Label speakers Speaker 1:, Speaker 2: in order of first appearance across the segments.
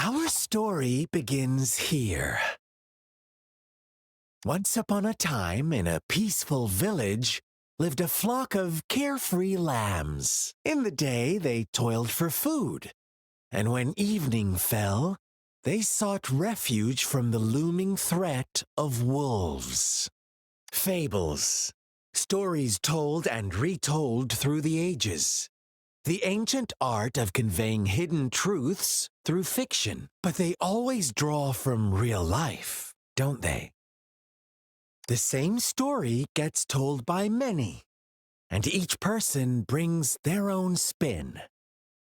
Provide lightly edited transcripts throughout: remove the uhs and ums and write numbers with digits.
Speaker 1: Our story begins here. Once upon a time, in a peaceful village, lived a flock of carefree lambs. In the day, they toiled for food, and when evening fell, they sought refuge from the looming threat of wolves. Fables, stories told and retold through the ages. The ancient art of conveying hidden truths through fiction, but they always draw from real life, don't they? The same story gets told by many, and each person brings their own spin,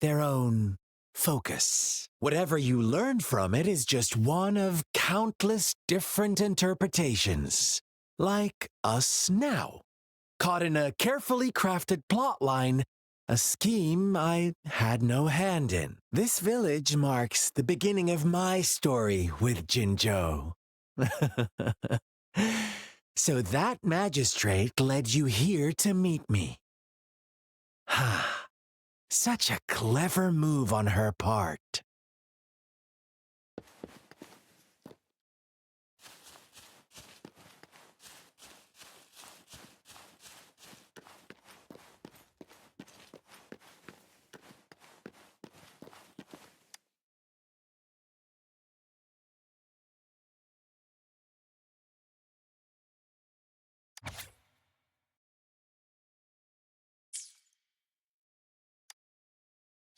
Speaker 1: their own focus. Whatever you learn from it is just one of countless different interpretations, like us now, caught in a carefully crafted plotline, a scheme I had no hand in. This village marks the beginning of my story with Jinzhou. So that magistrate led you here to meet me. Ha! Such a clever move on her part.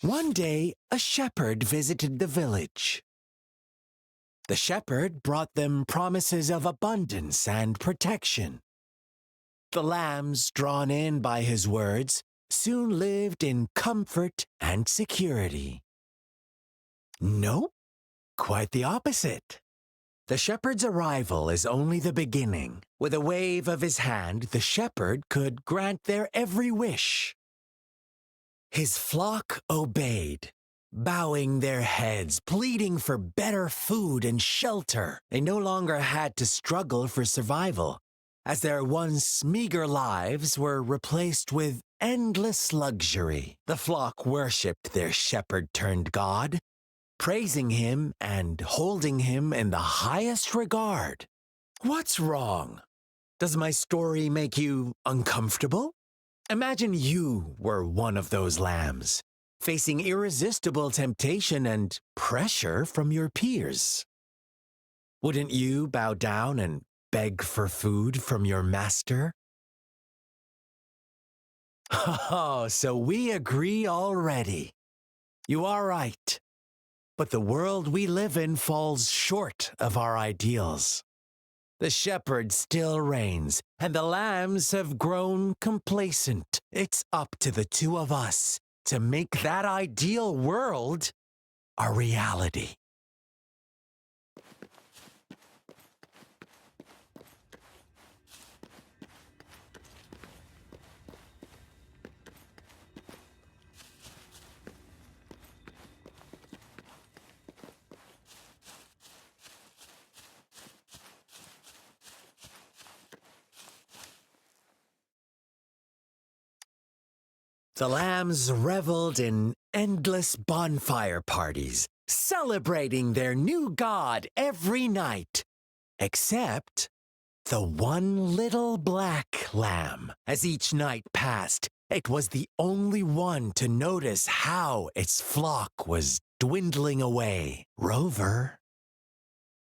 Speaker 1: One day, a shepherd visited the village. The shepherd brought them promises of abundance and protection. The lambs, drawn in by his words, soon lived in comfort and security. Nope, quite the opposite. The shepherd's arrival is only the beginning. With a wave of his hand, the shepherd could grant their every wish. His flock obeyed, bowing their heads, pleading for better food and shelter. They no longer had to struggle for survival, as their once meager lives were replaced with endless luxury. The flock worshipped their shepherd-turned-god, praising him and holding him in the highest regard. What's wrong? Does my story make you uncomfortable? Imagine you were one of those lambs, facing irresistible temptation and pressure from your peers. Wouldn't you bow down and beg for food from your master? Oh, so we agree already. You are right. But the world we live in falls short of our ideals. The shepherd still reigns, and the lambs have grown complacent. It's up to the two of us to make that ideal world a reality. The lambs reveled in endless bonfire parties, celebrating their new god every night, except the one little black lamb. As each night passed, it was the only one to notice how its flock was dwindling away. Rover,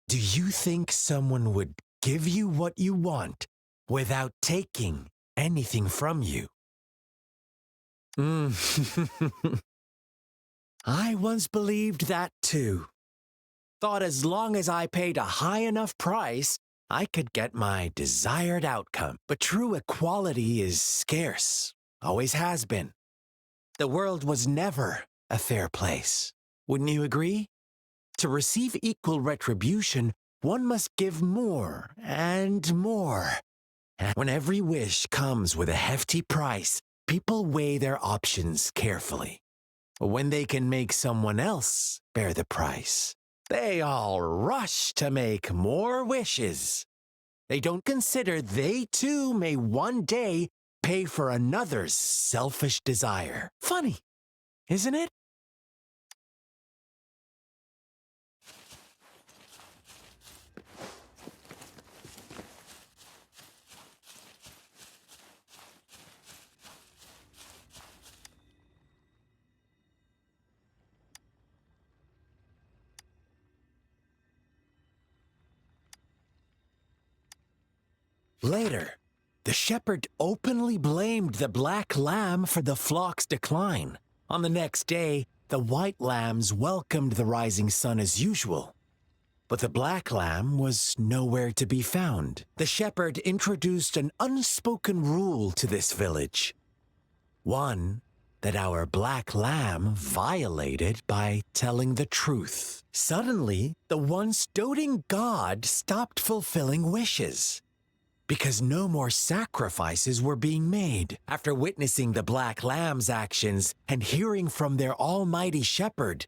Speaker 1: do you think someone would give you what you want without taking anything from you? I once believed that too. Thought as long as I paid a high enough price, I could get my desired outcome. But true equality is scarce, always has been. The world was never a fair place. Wouldn't you agree? To receive equal retribution, one must give more and more. And when every wish comes with a hefty price, people weigh their options carefully. When they can make someone else bear the price, they all rush to make more wishes. They don't consider they too may one day pay for another's selfish desire. Funny, isn't it? Later, the shepherd openly blamed the black lamb for the flock's decline. On the next day, the white lambs welcomed the rising sun as usual. But the black lamb was nowhere to be found. The shepherd introduced an unspoken rule to this village. One that our black lamb violated by telling the truth. Suddenly, the once doting god stopped fulfilling wishes because no more sacrifices were being made. After witnessing the black lamb's actions and hearing from their almighty shepherd,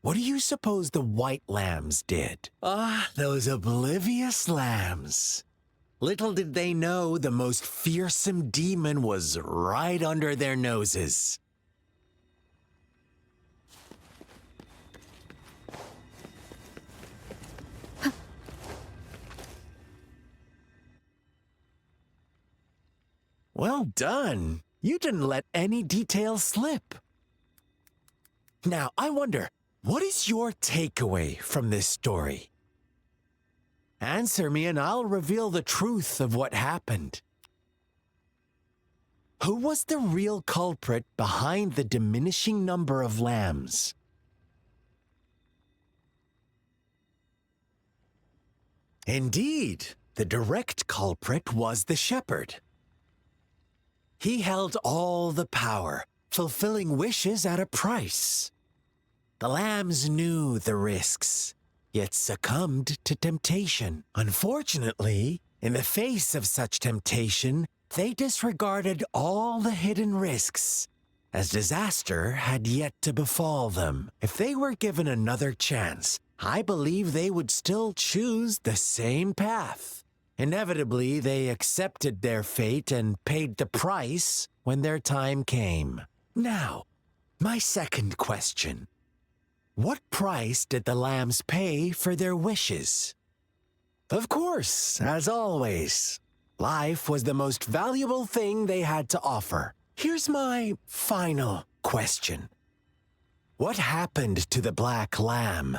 Speaker 1: what do you suppose the white lambs did? Those oblivious lambs. Little did they know the most fearsome demon was right under their noses. Well done. You didn't let any details slip. Now, I wonder, what is your takeaway from this story? Answer me and I'll reveal the truth of what happened. Who was the real culprit behind the diminishing number of lambs? Indeed, the direct culprit was the shepherd. He held all the power, fulfilling wishes at a price. The lambs knew the risks, yet succumbed to temptation. Unfortunately, in the face of such temptation, they disregarded all the hidden risks, as disaster had yet to befall them. If they were given another chance, I believe they would still choose the same path. Inevitably, they accepted their fate and paid the price when their time came. Now, my second question. What price did the lambs pay for their wishes? Of course, as always, life was the most valuable thing they had to offer. Here's my final question. What happened to the black lamb?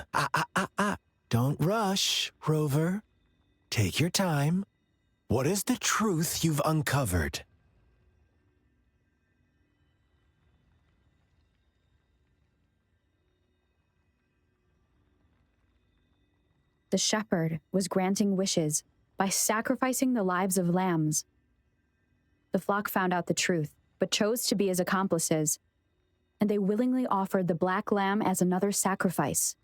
Speaker 1: Don't rush, Rover. Take your time. What is the truth you've uncovered?
Speaker 2: The shepherd was granting wishes by sacrificing the lives of lambs. The flock found out the truth, but chose to be his accomplices, and they willingly offered the black lamb as another sacrifice.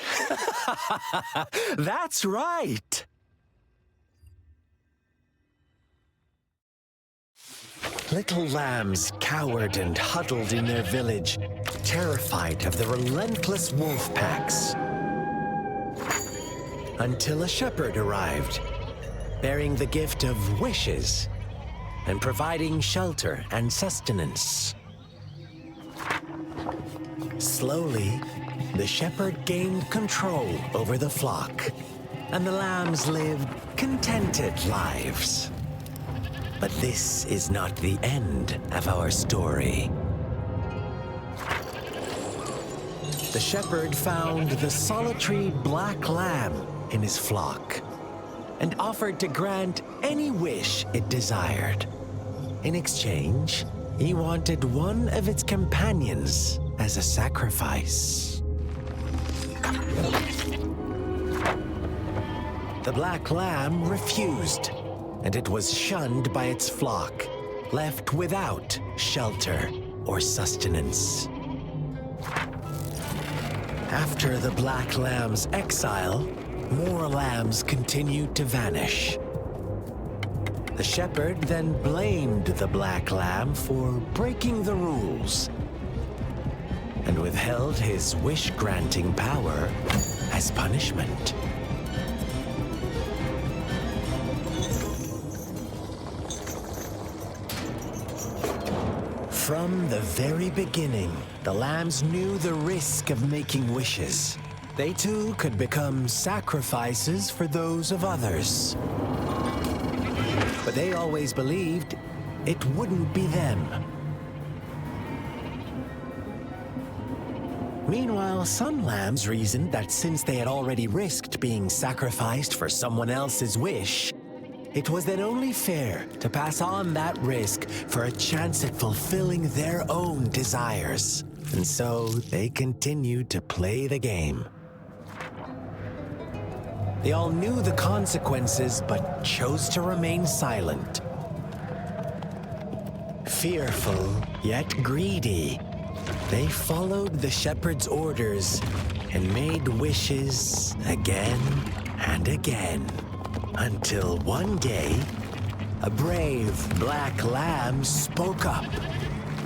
Speaker 1: That's right! Little lambs cowered and huddled in their village, terrified of the relentless wolf packs. Until a shepherd arrived, bearing the gift of wishes and providing shelter and sustenance. Slowly, the shepherd gained control over the flock, and the lambs lived contented lives. But this is not the end of our story. The shepherd found the solitary black lamb in his flock and offered to grant any wish it desired. In exchange, he wanted one of its companions as a sacrifice. The black lamb refused, and it was shunned by its flock, left without shelter or sustenance. After the black lamb's exile, more lambs continued to vanish. The shepherd then blamed the black lamb for breaking the rules and withheld his wish-granting power as punishment. From the very beginning, the lambs knew the risk of making wishes. They too could become sacrifices for those of others. But they always believed it wouldn't be them. Meanwhile, some lambs reasoned that since they had already risked being sacrificed for someone else's wish, It was then only fair to pass on that risk for a chance at fulfilling their own desires. And so they continued to play the game. They all knew the consequences, but chose to remain silent. Fearful, yet greedy, they followed the shepherd's orders and made wishes again and again, until one day, a brave black lamb spoke up,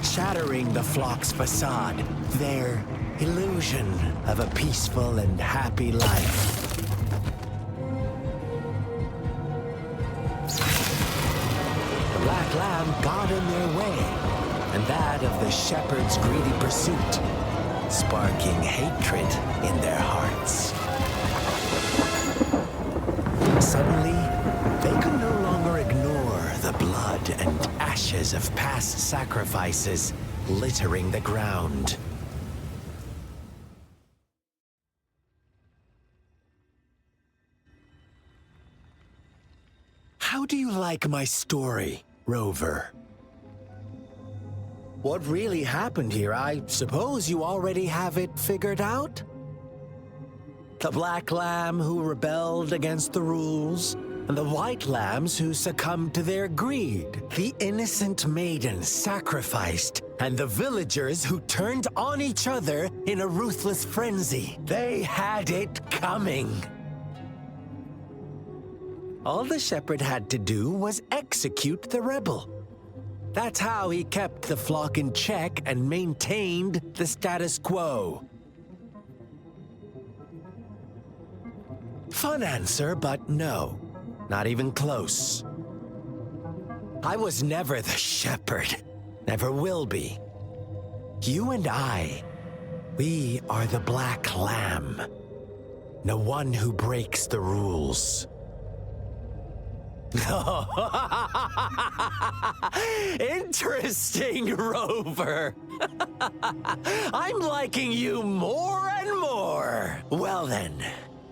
Speaker 1: shattering the flock's facade, their illusion of a peaceful and happy life. The black lamb got in their way, and that of the shepherd's greedy pursuit, sparking hatred in their hearts. Suddenly, they could no longer ignore the blood and ashes of past sacrifices littering the ground. How do you like my story, Rover? What really happened here? I suppose you already have it figured out? The black lamb who rebelled against the rules, and the white lambs who succumbed to their greed. The innocent maiden sacrificed, and the villagers who turned on each other in a ruthless frenzy. They had it coming. All the shepherd had to do was execute the rebel. That's how he kept the flock in check and maintained the status quo. Fun answer, but no, not even close. I was never the shepherd, never will be. You and I, we are the black lamb, the one who breaks the rules. Interesting, Rover. I'm liking you more and more. Well then,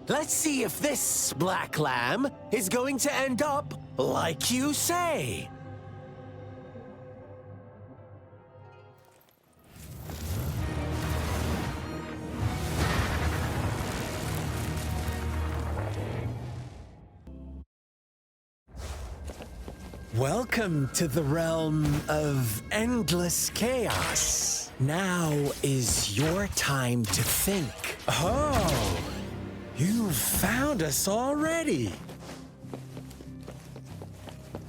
Speaker 1: let's see if this black lamb is going to end up like you say. Welcome to the realm of endless chaos. Now is your time to think. Oh, you found us already.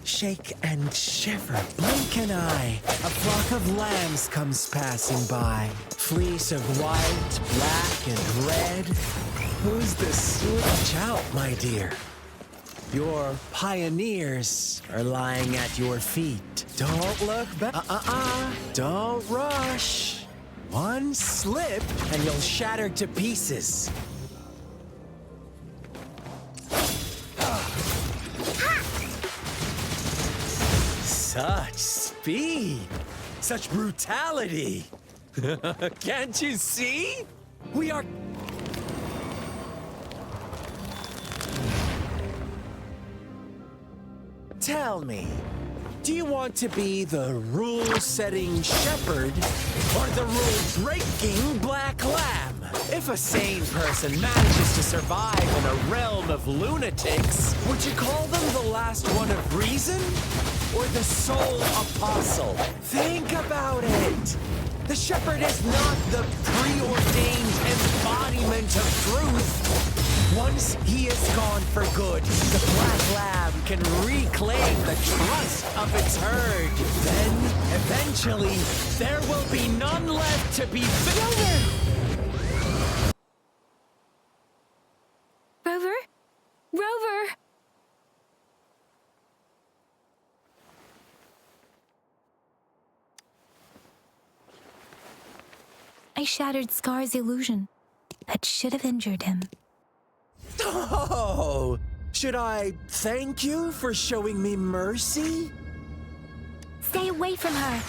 Speaker 1: Shake and shiver, blink an eye. A flock of lambs comes passing by. Fleece of white, black, and red. Who's this? Watch out, my dear. Your pioneers are lying at your feet. Don't look back. Don't rush. One slip and you'll shatter to pieces. Such speed. Such brutality. Can't you see? We are... Tell me, do you want to be the rule-setting shepherd or the rule-breaking black lamb? If a sane person manages to survive in a realm of lunatics, would you call them the last one of reason or the sole apostle? Think about it. The shepherd is not the preordained embodiment of truth. Once he is gone for good, the black lamb can reclaim the trust of its herd. Then, eventually, there will be none left to be
Speaker 2: Rover? Rover!
Speaker 3: I shattered Scar's illusion. That should have injured him.
Speaker 1: Oh! Should I thank you for showing me mercy?
Speaker 3: Stay away from her!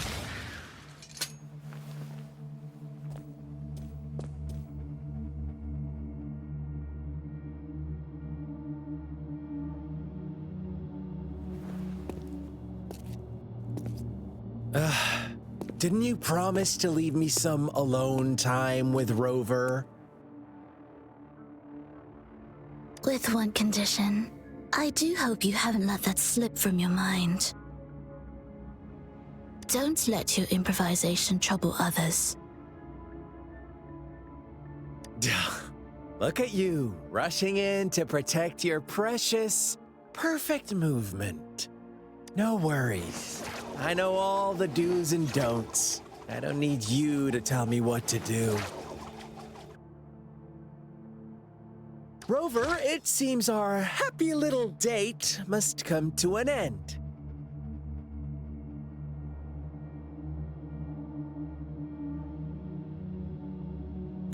Speaker 1: Didn't you promise to leave me some alone time with Rover?
Speaker 3: With one condition. I do hope you haven't let that slip from your mind. Don't let your improvisation trouble others.
Speaker 1: Look at you, rushing in to protect your precious, perfect movement. No worries. I know all the do's and don'ts. I don't need you to tell me what to do. Rover, it seems our happy little date must come to an end.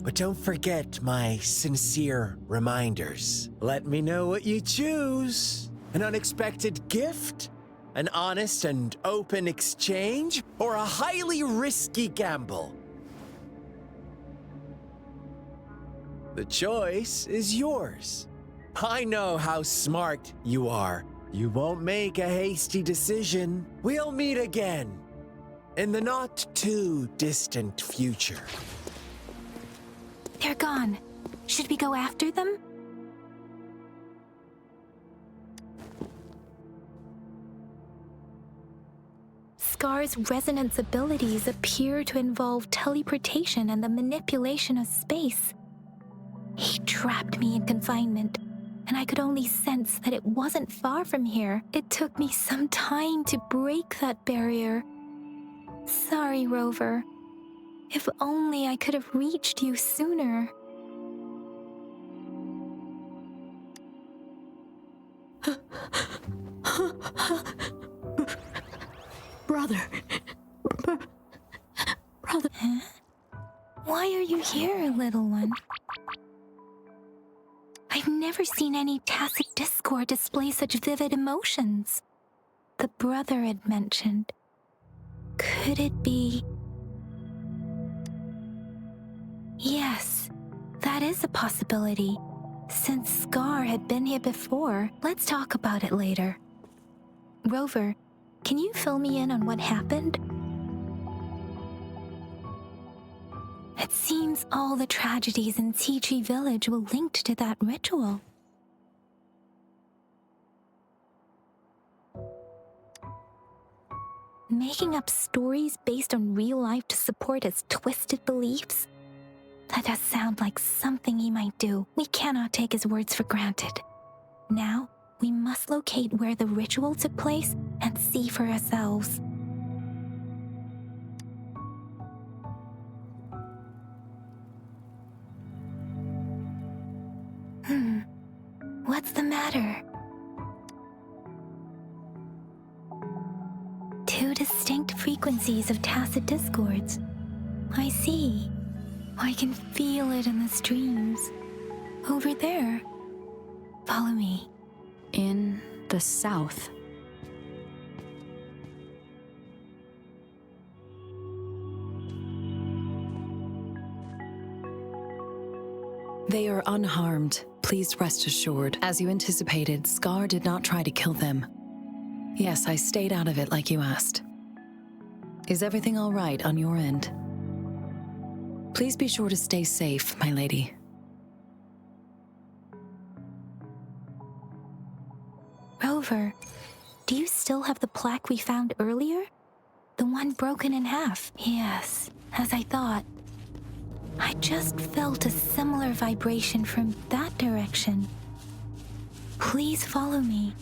Speaker 1: But don't forget my sincere reminders. Let me know what you choose. An unexpected gift? An honest and open exchange? Or a highly risky gamble? The choice is yours. I know how smart you are. You won't make a hasty decision. We'll meet again in the not too distant future.
Speaker 3: They're gone. Should we go after them? Scar's resonance abilities appear to involve teleportation and the manipulation of space. He trapped me in confinement, and I could only sense that it wasn't far from here. It took me some time to break that barrier. Sorry, Rover. If only I could have reached you sooner.
Speaker 4: Brother. Brother.
Speaker 3: Huh? Why are you here, little one? I've never seen any tacit discord display such vivid emotions. The brother had mentioned. Could it be... Yes, that is a possibility. Since Scar had been here before, let's talk about it later. Rover, can you fill me in on what happened? It seems all the tragedies in Tea Tree Village were linked to that ritual. Making up stories based on real life to support his twisted beliefs? That does sound like something he might do. We cannot take his words for granted. Now, we must locate where the ritual took place and see for ourselves. What's the matter? Two distinct frequencies of tacit discords. I see. I can feel it in the streams. Over there. Follow me.
Speaker 2: In the south.
Speaker 4: They are unharmed. Please rest assured. As you anticipated, Scar did not try to kill them. Yes, I stayed out of it like you asked. Is everything all right on your end? Please be sure to stay safe, my lady.
Speaker 3: Rover, do you still have the plaque we found earlier? The one broken in half? Yes, as I thought. I just felt a similar vibration from that direction. Please follow me.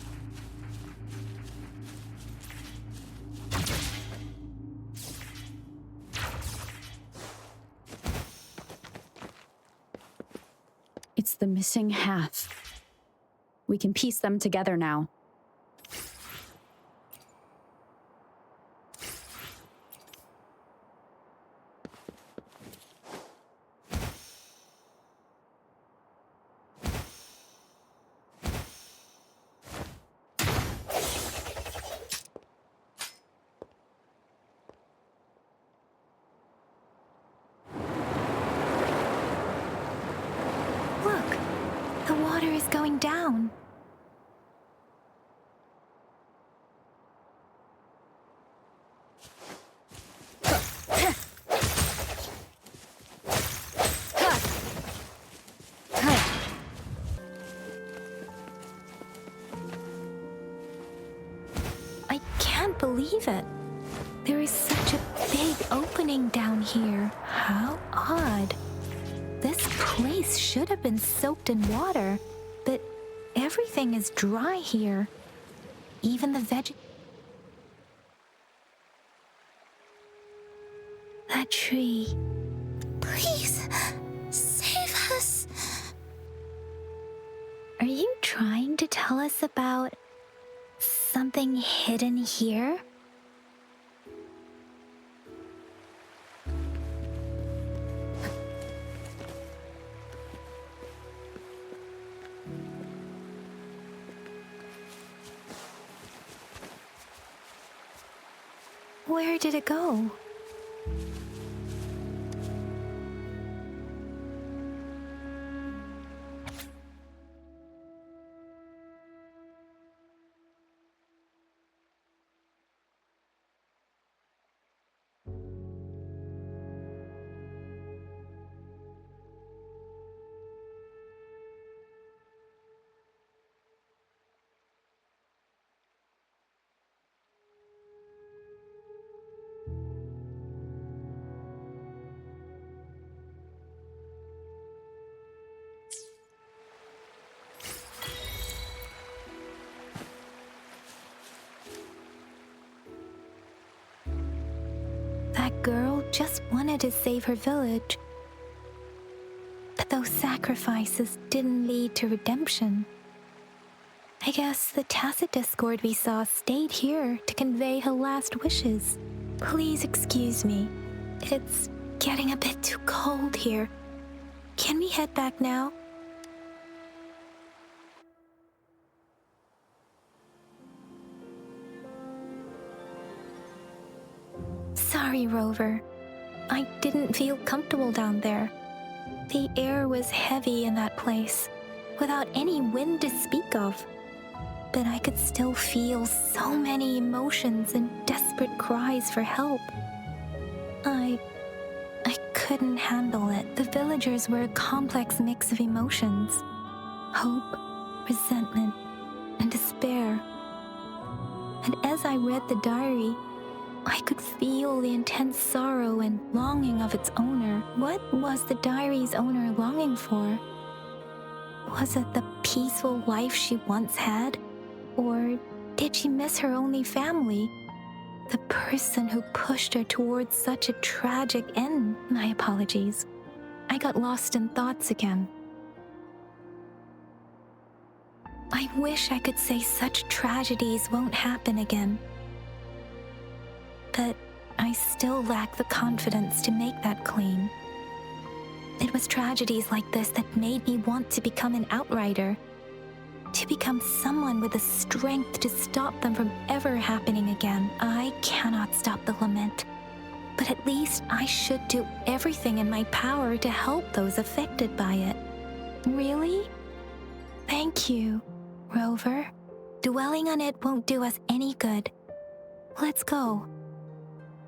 Speaker 2: It's the missing half. We can piece them together now.
Speaker 3: Look, the water is going down. can't believe it. There is such a big opening down here. How odd. This place should have been soaked in water, but everything is dry here. Even the That tree.
Speaker 5: Please, save us.
Speaker 3: Are you trying to tell us about something hidden here? Where did it go? That girl just wanted to save her village. But those sacrifices didn't lead to redemption. I guess the tacit discord we saw stayed here to convey her last wishes. Please excuse me. It's getting a bit too cold here. Can we head back now? Sorry, Rover. I didn't feel comfortable down there. The air was heavy in that place, without any wind to speak of. But I could still feel so many emotions and desperate cries for help. I couldn't handle it. The villagers were a complex mix of emotions. Hope, resentment, and despair. And as I read the diary, I could feel the intense sorrow and longing of its owner. What was the diary's owner longing for? Was it the peaceful life she once had? Or did she miss her only family? The person who pushed her towards such a tragic end? My apologies. I got lost in thoughts again. I wish I could say such tragedies won't happen again. But I still lack the confidence to make that claim. It was tragedies like this that made me want to become an outrider, to become someone with the strength to stop them from ever happening again. I cannot stop the lament, but at least I should do everything in my power to help those affected by it. Really? Thank you, Rover. Dwelling on it won't do us any good. Let's go.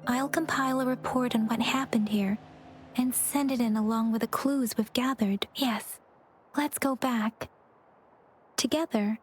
Speaker 3: I'll compile a report on what happened here and send it in along with the clues we've gathered. Yes, let's go back. Together.